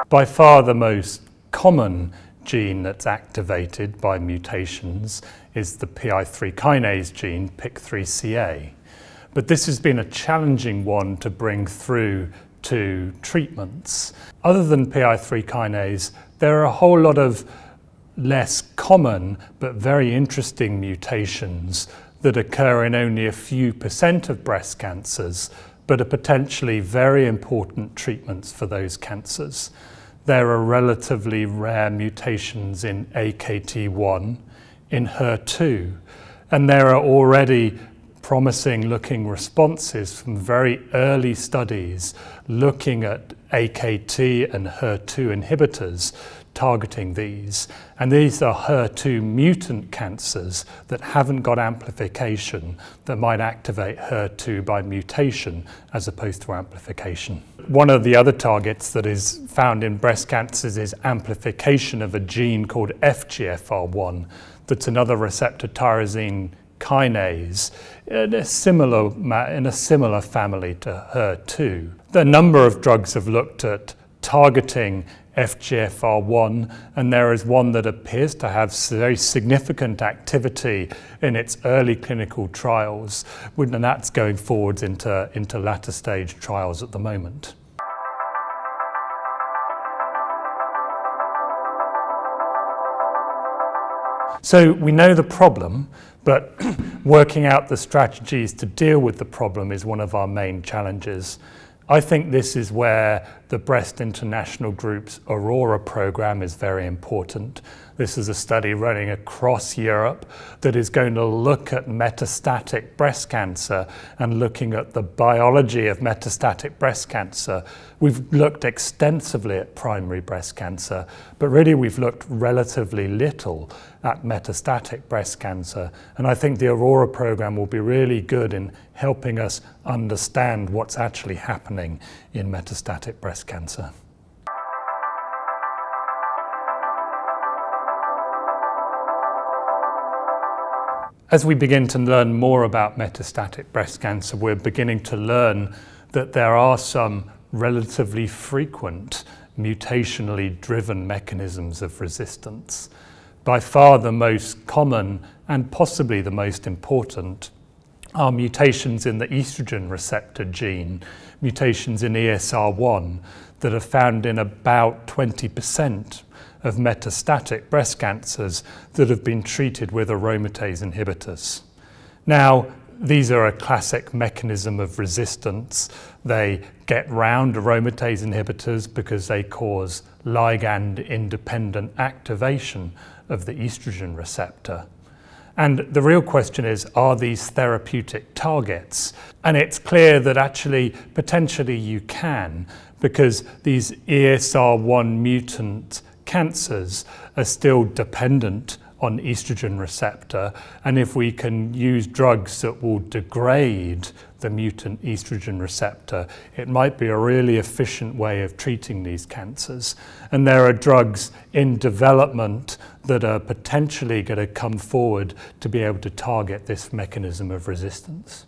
By far the most common gene that's activated by mutations is the PI3 kinase gene, PIK3CA. But this has been a challenging one to bring through to treatments. Other than PI3 kinase, there are a whole lot of less common but very interesting mutations that occur in only a few % of breast cancers, but are potentially very important treatments for those cancers. There are relatively rare mutations in AKT1, in HER2, and there are already promising looking responses from very early studies looking at AKT and HER2 inhibitors targeting these. And these are HER2 mutant cancers that haven't got amplification that might activate HER2 by mutation as opposed to amplification. One of the other targets that is found in breast cancers is amplification of a gene called FGFR1 that's another receptor tyrosine kinase in a similar family to HER2. The number of drugs have looked at targeting FGFR1, and there is one that appears to have very significant activity in its early clinical trials, and that's going forwards into latter stage trials at the moment. So we know the problem, but working out the strategies to deal with the problem is one of our main challenges. I think this is where the Breast International Group's Aurora program is very important. This is a study running across Europe that is going to look at metastatic breast cancer and looking at the biology of metastatic breast cancer. We've looked extensively at primary breast cancer, but really we've looked relatively little at metastatic breast cancer. And I think the Aurora program will be really good in helping us understand what's actually happening in metastatic breast cancer. As we begin to learn more about metastatic breast cancer, we're beginning to learn that there are some relatively frequent mutationally driven mechanisms of resistance. By far the most common and possibly the most important are mutations in the estrogen receptor gene, mutations in ESR1 that are found in about 20% of metastatic breast cancers that have been treated with aromatase inhibitors. Now, these are a classic mechanism of resistance. They get round aromatase inhibitors because they cause ligand-independent activation of the estrogen receptor. And the real question is, are these therapeutic targets? And it's clear that actually, potentially you can, because these ESR1 mutant cancers are still dependent on estrogen receptor, and if we can use drugs that will degrade the mutant estrogen receptor, it might be a really efficient way of treating these cancers. And there are drugs in development that are potentially going to come forward to be able to target this mechanism of resistance.